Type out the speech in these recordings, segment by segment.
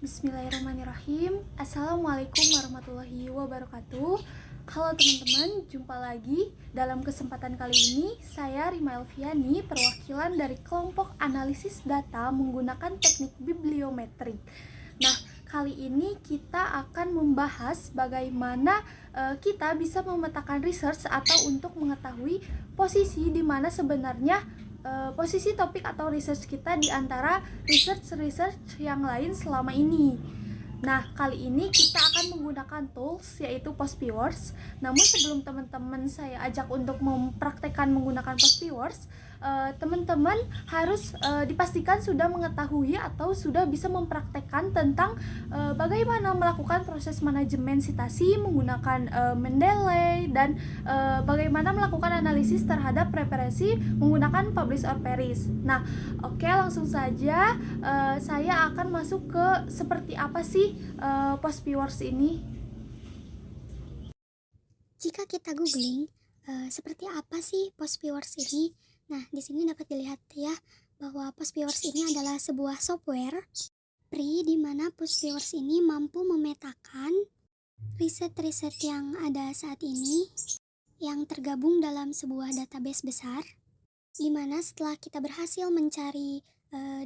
Bismillahirrahmanirrahim. Assalamualaikum warahmatullahi wabarakatuh. Halo teman-teman, jumpa lagi. Dalam kesempatan kali ini, saya Rima Elviani, perwakilan dari kelompok analisis data menggunakan teknik bibliometrik. Nah, kali ini kita akan membahas bagaimana kita bisa memetakan research atau untuk mengetahui posisi di mana sebenarnya posisi topik atau research kita di antara research yang lain selama ini. Nah, kali ini kita akan menggunakan tools yaitu Postviewers. Namun sebelum teman-teman saya ajak untuk mempraktekkan menggunakan Postviewers, teman-teman harus dipastikan sudah mengetahui atau sudah bisa mempraktekkan tentang bagaimana melakukan proses manajemen citasi menggunakan Mendeley dan bagaimana melakukan analisis terhadap referensi menggunakan publish or perish. Nah, oke, langsung saja saya akan masuk ke seperti apa sih Postviewers ini. Jika kita googling, seperti apa sih Postviewers ini? Nah, di sini dapat dilihat ya bahwa Postviewers ini adalah sebuah software di mana Postviewers ini mampu memetakan riset-riset yang ada saat ini yang tergabung dalam sebuah database besar, di mana setelah kita berhasil mencari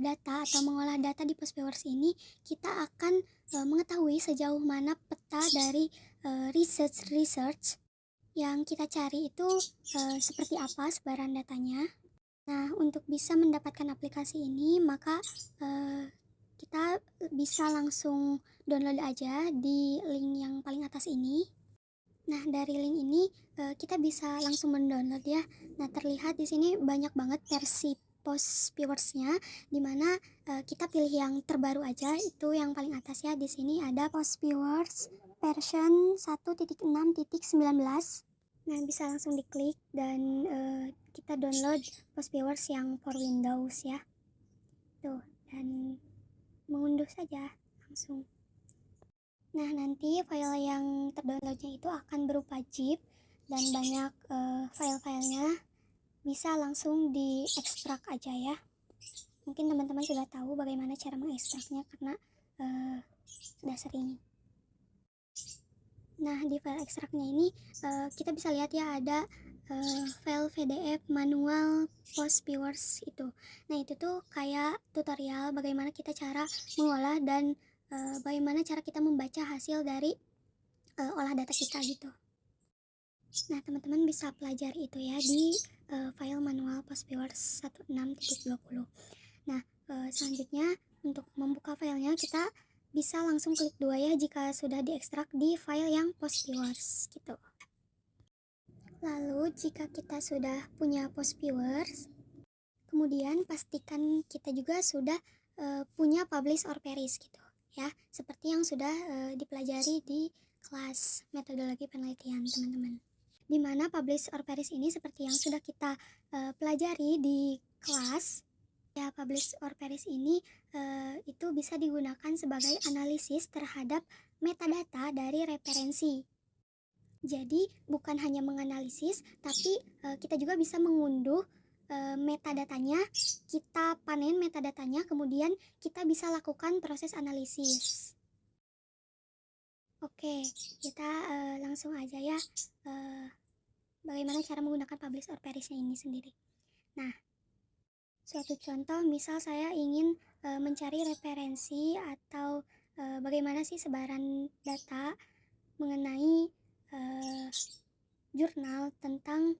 data atau mengolah data di Postviewers ini, kita akan mengetahui sejauh mana peta dari research yang kita cari itu seperti apa sebaran datanya. Nah, untuk bisa mendapatkan aplikasi ini, maka kita bisa langsung download aja di link yang paling atas ini. Nah, dari link ini kita bisa langsung mendownload ya. Nah, terlihat di sini banyak banget versi Postviewers-nya, dimana kita pilih yang terbaru aja, itu yang paling atas ya. Di sini ada Postviewers version 1.6.19. Nah, bisa langsung diklik dan kita download Postviewers yang for Windows ya. Tuh, dan mengunduh saja langsung. Nah, nanti file yang terdownloadnya itu akan berupa zip dan banyak file-filenya bisa langsung diekstrak aja ya. Mungkin teman-teman sudah tahu bagaimana cara mengekstraknya karena sudah sering. Nah, di file ekstraknya ini kita bisa lihat ya ada file PDF manual Postviewers itu. Nah, itu tuh kayak tutorial bagaimana kita cara mengolah dan bagaimana cara kita membaca hasil dari olah data kita gitu. Nah, teman-teman bisa pelajari itu ya di file manual Postviewers 16.20. Nah, selanjutnya untuk membuka filenya kita bisa langsung klik 2 ya jika sudah diekstrak di file yang Postviewers gitu. Lalu jika kita sudah punya Postviewers, kemudian pastikan kita juga sudah punya publish or perish gitu ya, seperti yang sudah dipelajari di kelas metodologi penelitian teman-teman. Dimana publish or perish ini seperti yang sudah kita pelajari di kelas ya. Publish or perish ini itu bisa digunakan sebagai analisis terhadap metadata dari referensi. Jadi bukan hanya menganalisis, tapi kita juga bisa mengunduh metadatanya, kita panen metadatanya, kemudian kita bisa lakukan proses analisis. Oke, kita langsung aja ya bagaimana cara menggunakan publish or perish-nya ini sendiri. Nah, suatu contoh, misal saya ingin mencari referensi atau bagaimana sih sebaran data mengenai jurnal tentang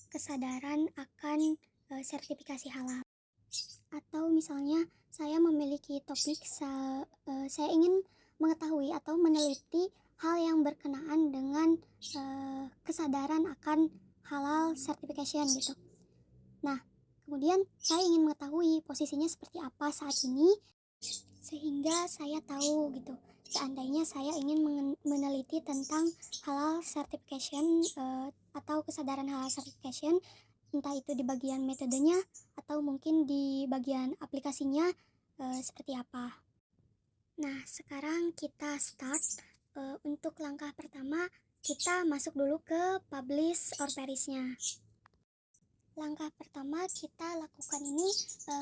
kesadaran akan sertifikasi halal. Atau misalnya saya memiliki topik, saya ingin mengetahui atau meneliti hal yang berkenaan dengan kesadaran akan halal certification gitu. Nah, kemudian saya ingin mengetahui posisinya seperti apa saat ini, sehingga saya tahu gitu. Seandainya saya ingin meneliti tentang halal certification atau kesadaran halal certification, entah itu di bagian metodenya atau mungkin di bagian aplikasinya seperti apa. Nah, sekarang kita start. Untuk langkah pertama, kita masuk dulu ke publish or perish-nya. Langkah pertama kita lakukan ini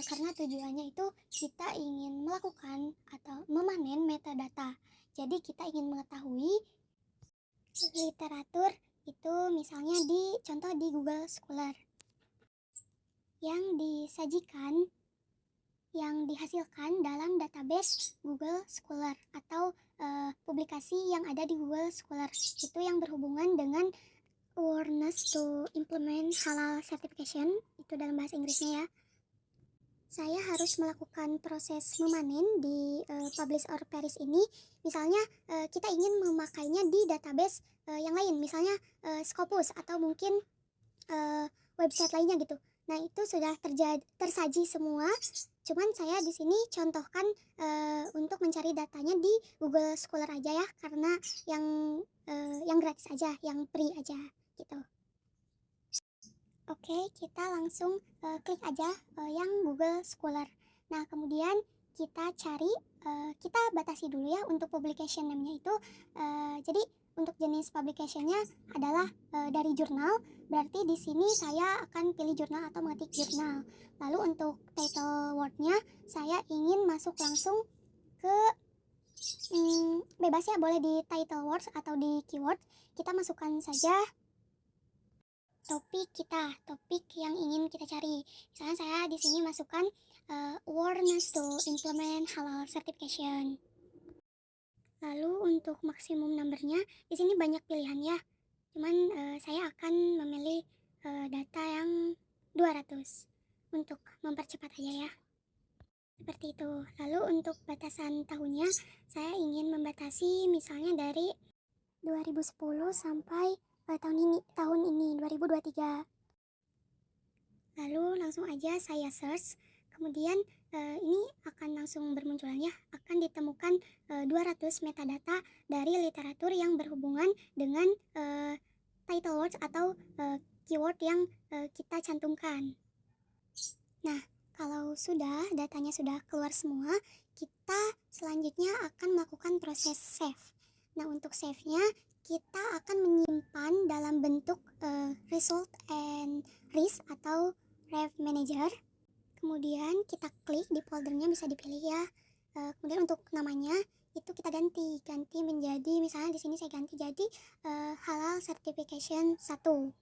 karena tujuannya itu kita ingin melakukan atau memanen metadata. Jadi kita ingin mengetahui literatur itu misalnya contoh di Google Scholar yang disajikan, yang dihasilkan dalam database Google Scholar atau publikasi yang ada di Google Scholar itu yang berhubungan dengan awareness to implement halal certification, itu dalam bahasa Inggrisnya ya. Saya harus melakukan proses memanen di publish or perish ini. Misalnya kita ingin memakainya di database yang lain, misalnya Scopus atau mungkin website lainnya gitu. Nah, itu sudah tersaji semua. Cuman saya di sini contohkan untuk mencari datanya di Google Scholar aja ya, karena yang gratis aja, yang free aja gitu. Oke, kita langsung klik aja yang Google Scholar. Nah, kemudian kita cari, kita batasi dulu ya untuk publication name-nya itu. Jadi untuk jenis publication-nya adalah dari jurnal. Berarti di sini saya akan pilih jurnal atau mengetik jurnal. Lalu untuk title word-nya saya ingin masuk langsung ke bebas ya, boleh di title words atau di keyword. Kita masukkan saja topik yang ingin kita cari. Misalnya saya di sini masukkan awareness to implement halal certification. Lalu untuk maksimum numbernya di sini banyak pilihan ya. Cuman saya akan memilih data yang 200 untuk mempercepat aja ya. Seperti itu. Lalu untuk batasan tahunnya saya ingin membatasi misalnya dari 2010 sampai tahun ini 2023. Lalu langsung aja saya search, kemudian ini akan langsung bermunculan ya, akan ditemukan 200 metadata dari literatur yang berhubungan dengan title words atau keyword yang kita cantumkan. Nah, kalau datanya sudah keluar semua, kita selanjutnya akan melakukan proses save. Nah, untuk save-nya kita akan menyimpan dalam bentuk result and risk atau Rev Manager. Kemudian kita klik di foldernya, bisa dipilih ya. Kemudian untuk namanya itu kita ganti menjadi, misalnya di sini saya ganti jadi halal certification 1.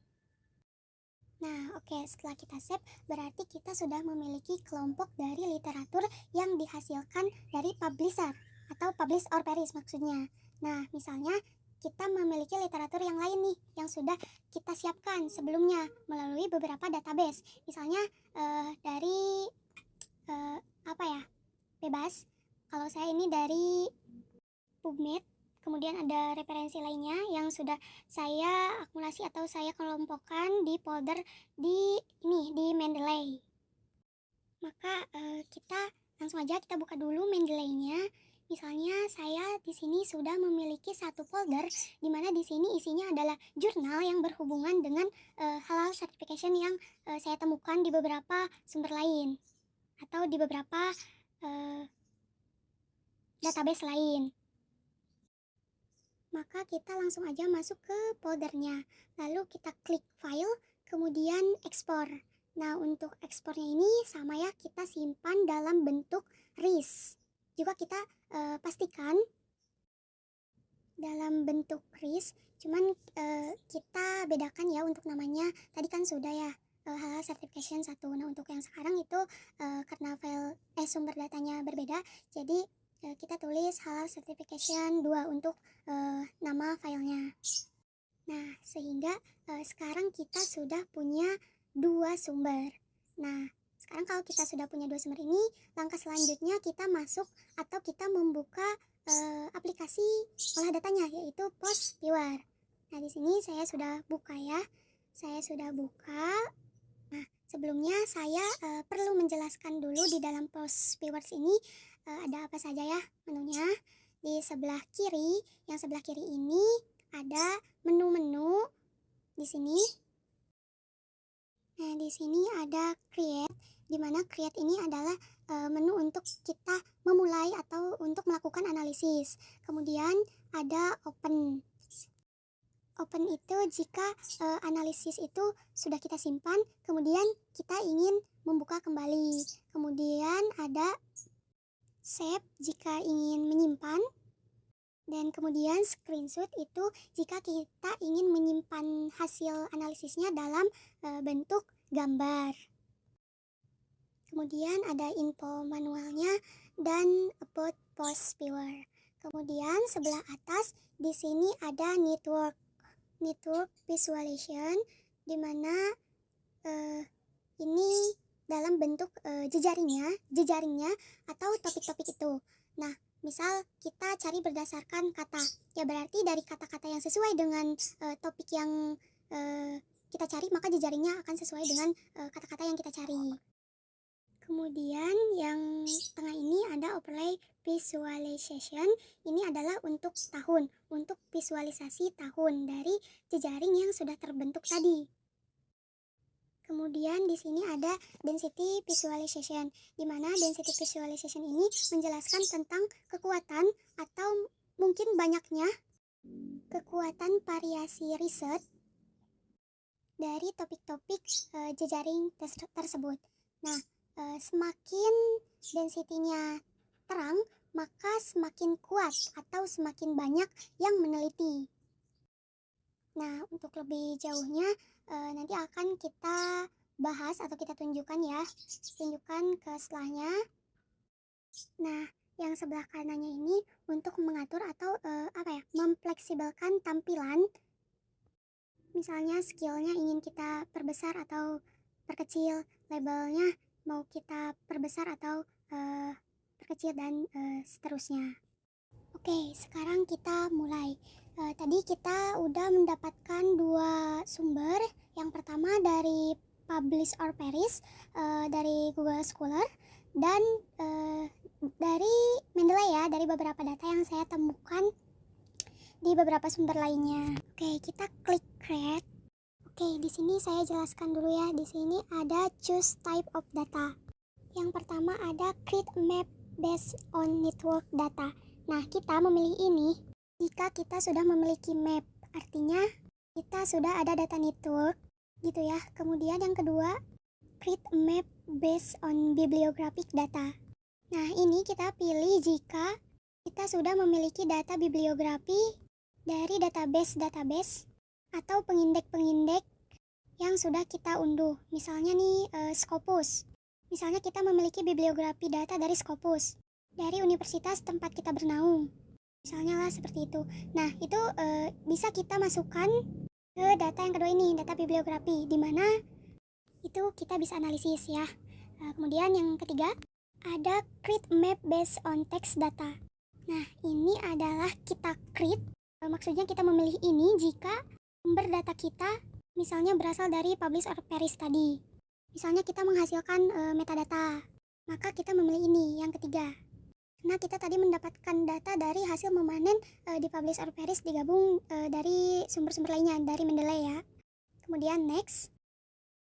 Nah, oke, setelah kita save berarti kita sudah memiliki kelompok dari literatur yang dihasilkan dari publisher atau publish or perish maksudnya. Nah, misalnya kita memiliki literatur yang lain nih yang sudah kita siapkan sebelumnya melalui beberapa database. Misalnya dari bebas. Kalau saya ini dari PubMed. Kemudian ada referensi lainnya yang sudah saya akumulasi atau saya kelompokkan di folder di Mendeley. Maka kita langsung aja kita buka dulu Mendeley-nya. Misalnya saya di sini sudah memiliki satu folder di mana di sini isinya adalah jurnal yang berhubungan dengan halal certification yang saya temukan di beberapa sumber lain atau di beberapa database lain. Maka kita langsung aja masuk ke foldernya. Lalu kita klik file, kemudian ekspor. Nah, untuk ekspornya ini sama ya, kita simpan dalam bentuk RIS. Juga kita pastikan dalam bentuk RIS, cuman kita bedakan ya untuk namanya. Tadi kan sudah ya halal certification 1. Nah, untuk yang sekarang itu karena file sumber datanya berbeda, jadi kita tulis halal certification 2 untuk nama filenya. Nah, sehingga sekarang kita sudah punya 2 sumber. Nah, sekarang kalau kita sudah punya 2 sumber ini, langkah selanjutnya kita masuk atau kita membuka aplikasi olah datanya, yaitu Pospviewer. Nah, di sini saya sudah buka ya. Saya sudah buka. Nah, sebelumnya saya perlu menjelaskan dulu di dalam Pospviewer ini ada apa saja ya menunya. Di sebelah kiri, yang sebelah kiri ini ada menu-menu di sini. Nah, di sini ada create, di mana create ini adalah menu untuk kita memulai atau untuk melakukan analisis. Kemudian ada open. Open itu jika analisis itu sudah kita simpan, kemudian kita ingin membuka kembali. Kemudian ada save jika ingin menyimpan, dan kemudian screenshot itu jika kita ingin menyimpan hasil analisisnya dalam bentuk gambar. Kemudian ada info manualnya dan about post viewer. Kemudian sebelah atas di sini ada network visualization, di mana ini dalam bentuk jejaringnya atau topik-topik itu. Nah, misal kita cari berdasarkan kata, ya berarti dari kata-kata yang sesuai dengan topik yang kita cari, maka jejaringnya akan sesuai dengan kata-kata yang kita cari. Kemudian yang tengah ini ada overlay visualization. Ini adalah untuk tahun, untuk visualisasi tahun dari jejaring yang sudah terbentuk tadi. Kemudian di sini ada density visualization, di mana density visualization ini menjelaskan tentang kekuatan atau mungkin banyaknya kekuatan variasi riset dari topik-topik jejaring tersebut. Nah, semakin density-nya terang, maka semakin kuat atau semakin banyak yang meneliti. Nah, untuk lebih jauhnya nanti akan kita bahas atau kita tunjukkan ya. Tunjukkan ke setelahnya. Nah, yang sebelah kanannya ini untuk mengatur atau memfleksibelkan tampilan. Misalnya skillnya ingin kita perbesar atau perkecil, labelnya mau kita perbesar atau perkecil, dan seterusnya. Oke, sekarang kita mulai. Tadi kita udah mendapatkan dua sumber. Yang pertama dari Publish or Perish dari Google Scholar, dan dari Mendeley ya, dari beberapa data yang saya temukan di beberapa sumber lainnya. Oke, kita klik create. Oke, di sini saya jelaskan dulu ya. Di sini ada choose type of data. Yang pertama ada create map based on network data. Nah, kita memilih ini jika kita sudah memiliki map, artinya kita sudah ada data network gitu ya. Kemudian yang kedua, create map based on bibliographic data. Nah, ini kita pilih jika kita sudah memiliki data bibliografi dari database atau pengindeks yang sudah kita unduh. Misalnya nih Scopus. Misalnya kita memiliki bibliografi data dari Scopus, dari universitas tempat kita bernaung. Misalnya lah seperti itu. Nah, itu bisa kita masukkan ke data yang kedua ini, data bibliografi, di mana itu kita bisa analisis ya. Kemudian yang ketiga, ada create map based on text data. Nah, ini adalah kita create, maksudnya kita memilih ini jika sumber data kita misalnya berasal dari Publish or Perish tadi. Misalnya kita menghasilkan metadata, maka kita memilih ini, yang ketiga. Karena kita tadi mendapatkan data dari hasil memanen di Publish or Perish digabung dari sumber-sumber lainnya, dari Mendeley ya. Kemudian next.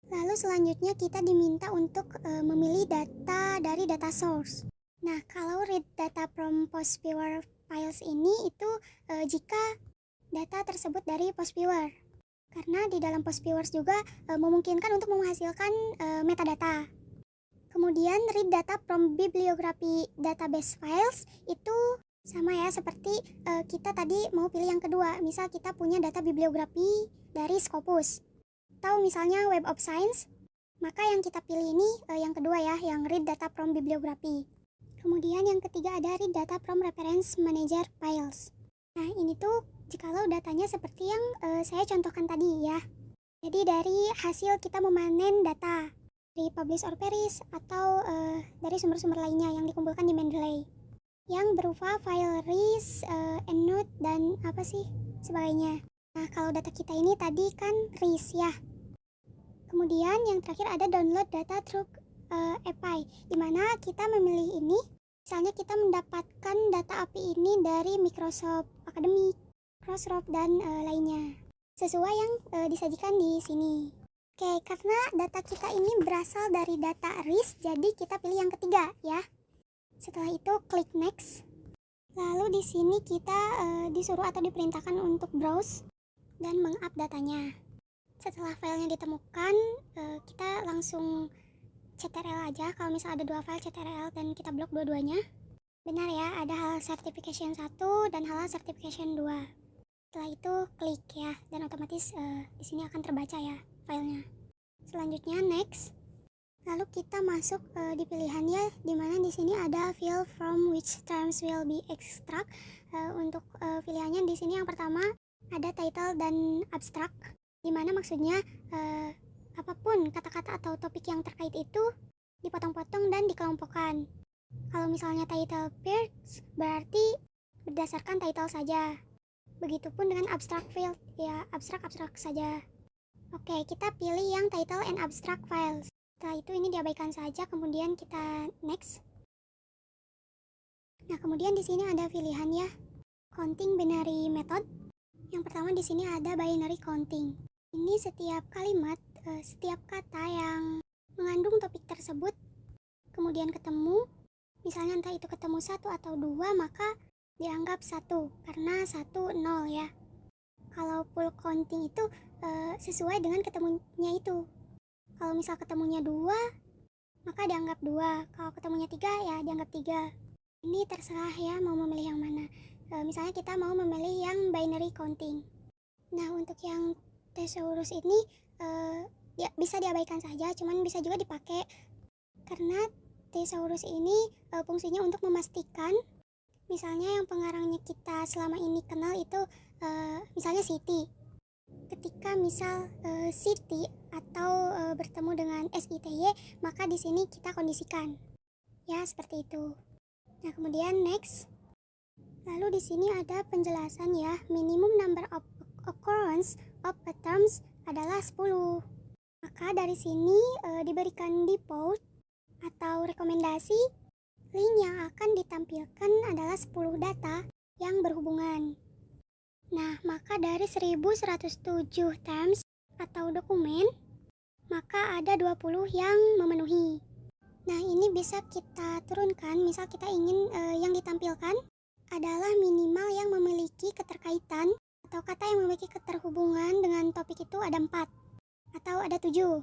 Lalu selanjutnya kita diminta untuk memilih data dari data source. Nah, kalau read data from post viewer files ini itu jika data tersebut dari post viewer. Karena di dalam post viewers juga memungkinkan untuk menghasilkan metadata. Kemudian read data from bibliography database files itu sama ya seperti kita tadi mau pilih yang kedua. Misal kita punya data bibliografi dari Scopus atau misalnya Web of Science, maka yang kita pilih ini yang kedua ya, yang read data from bibliography. Kemudian yang ketiga ada read data from reference manager files. Nah, ini tuh jikalau datanya seperti yang saya contohkan tadi ya. Jadi dari hasil kita memanen data dari Publish or Perish atau dari sumber-sumber lainnya yang dikumpulkan di Mendeley yang berupa file RIS, EndNote, dan apa sih sebagainya. Nah, kalau data kita ini tadi kan RIS ya. Kemudian yang terakhir ada download data through API, di mana kita memilih ini. Misalnya kita mendapatkan data API ini dari Microsoft Academic, Crossroads, dan lainnya, sesuai yang disajikan di sini. Oke, karena data kita ini berasal dari data RIS, jadi kita pilih yang ketiga ya. Setelah itu klik next. Lalu di sini kita disuruh atau diperintahkan untuk browse dan meng-up datanya. Setelah filenya ditemukan, kita langsung CTRL aja. Kalau misal ada dua file CTRL dan kita blok dua-duanya. Benar ya, ada halal certification 1 dan halal certification 2. Setelah itu klik ya, dan otomatis di sini akan terbaca ya filenya. Selanjutnya next. Lalu kita masuk di pilihannya, di mana di sini ada fill from which terms will be extract. Untuk pilihannya di sini yang pertama ada title dan abstract, di mana maksudnya apapun kata-kata atau topik yang terkait itu dipotong-potong dan dikelompokkan. Kalau misalnya title fields berarti berdasarkan title saja. Begitupun dengan abstract field, ya abstrak saja. Oke, kita pilih yang title and abstract files. Setelah itu ini diabaikan saja, kemudian kita next. Nah, kemudian di sini ada pilihan ya, counting binary method. Yang pertama di sini ada binary counting. Ini setiap kalimat, setiap kata yang mengandung topik tersebut kemudian ketemu, misalnya entah itu ketemu 1 atau 2, maka dianggap 1 karena 1 0 ya. Kalau full counting itu sesuai dengan ketemunya itu. Kalau misal ketemunya 2, maka dianggap 2. Kalau ketemunya 3, ya dianggap 3. Ini terserah ya mau memilih yang mana. Misalnya kita mau memilih yang binary counting. Nah, untuk yang thesaurus ini ya bisa diabaikan saja, cuman bisa juga dipakai karena thesaurus ini fungsinya untuk memastikan misalnya yang pengarangnya kita selama ini kenal itu misalnya Siti. Ketika misal Siti atau bertemu dengan SITY, maka di sini kita kondisikan. Ya, seperti itu. Nah, kemudian next. Lalu di sini ada penjelasan ya, minimum number of occurrence of a terms adalah 10. Maka dari sini diberikan default atau rekomendasi link yang akan ditampilkan adalah 10 data yang berhubungan. Nah, maka dari 1107 terms atau dokumen, maka ada 20 yang memenuhi. Nah, ini bisa kita turunkan, misal kita ingin yang ditampilkan adalah minimal yang memiliki keterkaitan atau kata yang memiliki keterhubungan dengan topik itu ada 4 atau ada 7.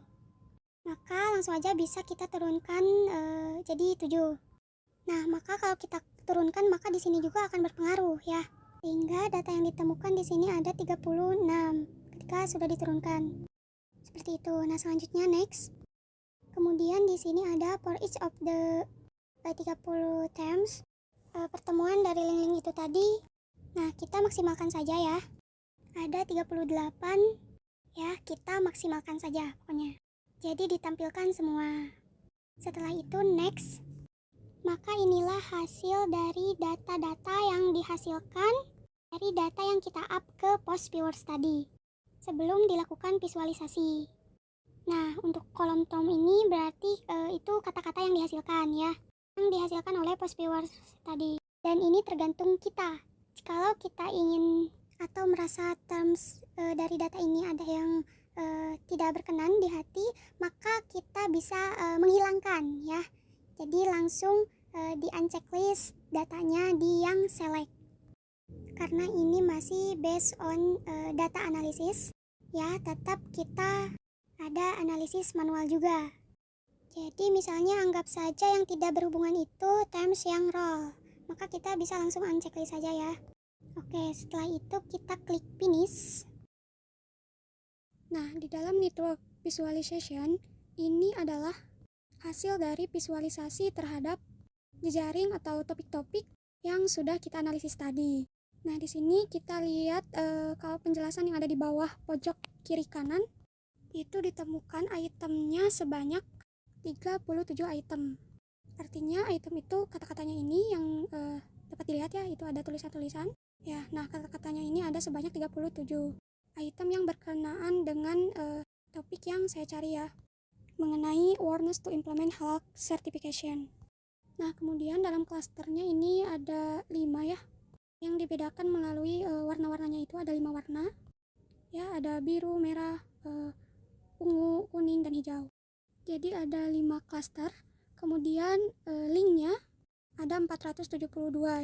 Maka langsung aja bisa kita turunkan jadi 7. Nah, maka kalau kita turunkan maka di sini juga akan berpengaruh ya. Sehingga data yang ditemukan di sini ada 36 ketika sudah diturunkan. Seperti itu. Nah, selanjutnya next. Kemudian di sini ada for each of the 30 terms pertemuan dari link-link itu tadi. Nah, kita maksimalkan saja ya. Ada 38 ya, kita maksimalkan saja pokoknya. Jadi ditampilkan semua. Setelah itu next. Maka inilah hasil dari data-data yang dihasilkan dari data yang kita up ke Post Viewers tadi sebelum dilakukan visualisasi. Nah, untuk kolom tom ini berarti itu kata-kata yang dihasilkan ya, yang dihasilkan oleh Post Viewers tadi. Dan ini tergantung kita. Jikalau kita ingin atau merasa terms dari data ini ada yang tidak berkenan di hati, maka kita bisa menghilangkan ya. Jadi langsung di unchecklist datanya di yang select. Karena ini masih based on data analysis ya, tetap kita ada analisis manual juga. Jadi misalnya anggap saja yang tidak berhubungan itu terms yang raw, maka kita bisa langsung unchecklist saja ya. Oke, setelah itu kita klik finish. Nah, di dalam network visualization ini adalah hasil dari visualisasi terhadap jejaring atau topik-topik yang sudah kita analisis tadi. Nah, di sini kita lihat kalau penjelasan yang ada di bawah pojok kiri kanan itu ditemukan itemnya sebanyak 37 item. Artinya item itu kata-katanya ini yang dapat dilihat ya, itu ada tulisan-tulisan. Ya, nah kata-katanya ini ada sebanyak 37 item yang berkenaan dengan topik yang saya cari ya, mengenai awareness to implement halal certification. Nah, kemudian dalam klasternya ini ada 5 ya, yang dibedakan melalui warna-warnanya itu ada 5 warna. Ya, ada biru, merah, ungu, kuning, dan hijau. Jadi ada 5 klaster. Kemudian linknya ada 472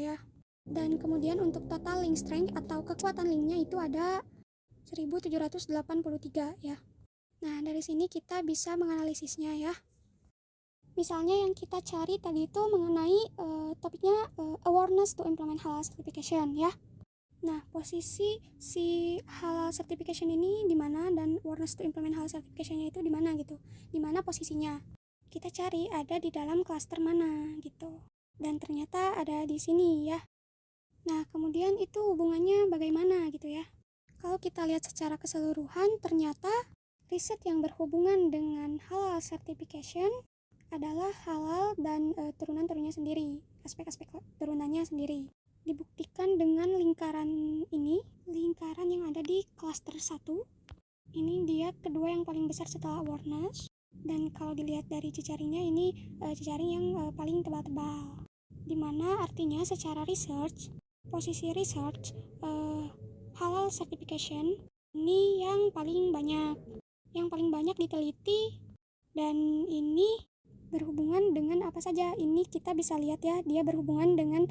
ya. Dan kemudian untuk total link strength atau kekuatan linknya itu ada 1783 ya. Nah, dari sini kita bisa menganalisisnya ya. Misalnya yang kita cari tadi itu mengenai topiknya awareness to implement halal certification ya. Nah, posisi si halal certification ini di mana dan awareness to implement halal certification-nya itu di mana gitu. Di mana posisinya? Kita cari ada di dalam klaster mana gitu. Dan ternyata ada di sini ya. Nah, kemudian itu hubungannya bagaimana gitu ya. Kalau kita lihat secara keseluruhan, ternyata riset yang berhubungan dengan halal certification adalah halal dan turunan-turunannya sendiri, aspek-aspek turunannya sendiri. Dibuktikan dengan lingkaran ini, lingkaran yang ada di klaster 1. Ini dia kedua yang paling besar setelah awareness. Dan kalau dilihat dari jejaringnya, ini jejaring yang paling tebal-tebal. Dimana artinya secara research, posisi research halal certification ini yang paling banyak diteliti, dan ini berhubungan dengan apa saja. Ini kita bisa lihat ya, dia berhubungan dengan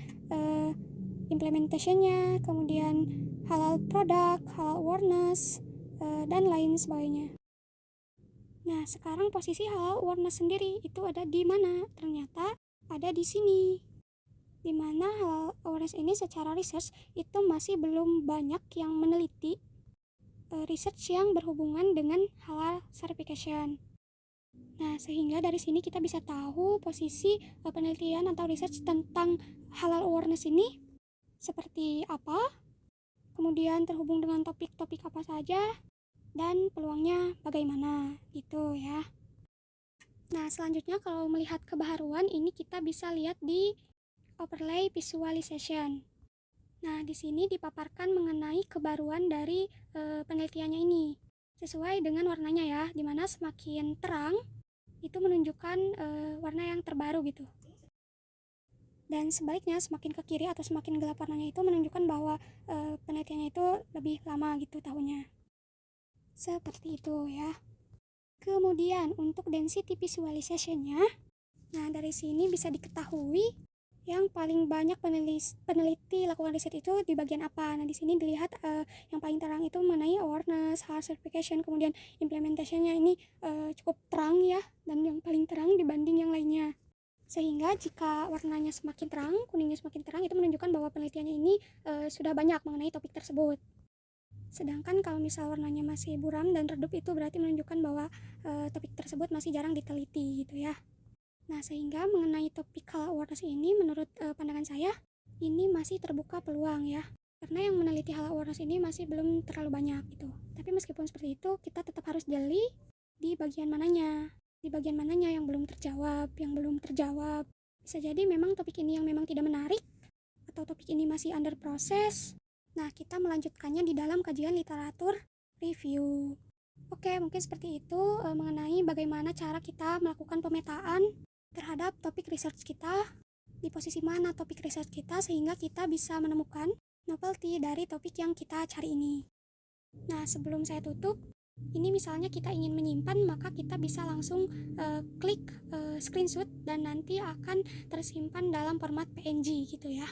implementationnya, kemudian halal produk, halal awareness, dan lain sebagainya. Nah, sekarang posisi halal awareness sendiri itu ada di mana? Ternyata ada di sini. Di mana halal awareness ini secara research itu masih belum banyak yang meneliti research yang berhubungan dengan halal certification. Nah, sehingga dari sini kita bisa tahu posisi penelitian atau research tentang halal awareness ini seperti apa, kemudian terhubung dengan topik-topik apa saja, dan peluangnya bagaimana gitu ya. Nah, selanjutnya kalau melihat kebaharuan ini kita bisa lihat di overlay visualization. Nah, di sini dipaparkan mengenai kebaruan dari penelitiannya ini sesuai dengan warnanya ya, dimana semakin terang itu menunjukkan warna yang terbaru gitu. Dan sebaliknya semakin ke kiri atau semakin gelap warnanya itu menunjukkan bahwa penelitiannya itu lebih lama gitu tahunnya. Seperti itu ya. Kemudian untuk density visualization-nya, nah dari sini bisa diketahui yang paling banyak peneliti lakukan riset itu di bagian apa. Nah, di sini dilihat yang paling terang itu mengenai awareness, halal certification, kemudian implementation-nya ini cukup terang ya, dan yang paling terang dibanding yang lainnya. Sehingga jika warnanya semakin terang, kuningnya semakin terang, itu menunjukkan bahwa penelitiannya ini sudah banyak mengenai topik tersebut. Sedangkan kalau misal warnanya masih buram dan redup, itu berarti menunjukkan bahwa topik tersebut masih jarang diteliti gitu ya. Nah, sehingga mengenai topik halal awareness ini menurut pandangan saya ini masih terbuka peluang ya. Karena yang meneliti halal awareness ini masih belum terlalu banyak gitu. Tapi meskipun seperti itu, kita tetap harus jeli di bagian mananya. Di bagian mananya yang belum terjawab, Bisa jadi memang topik ini yang memang tidak menarik, atau topik ini masih under proses. Nah, kita melanjutkannya di dalam kajian literatur review. Oke, mungkin seperti itu mengenai bagaimana cara kita melakukan pemetaan terhadap topik research kita, di posisi mana topik research kita, sehingga kita bisa menemukan novelty dari topik yang kita cari ini. Nah, sebelum saya tutup, ini misalnya kita ingin menyimpan, maka kita bisa langsung klik screenshot dan nanti akan tersimpan dalam format PNG gitu ya.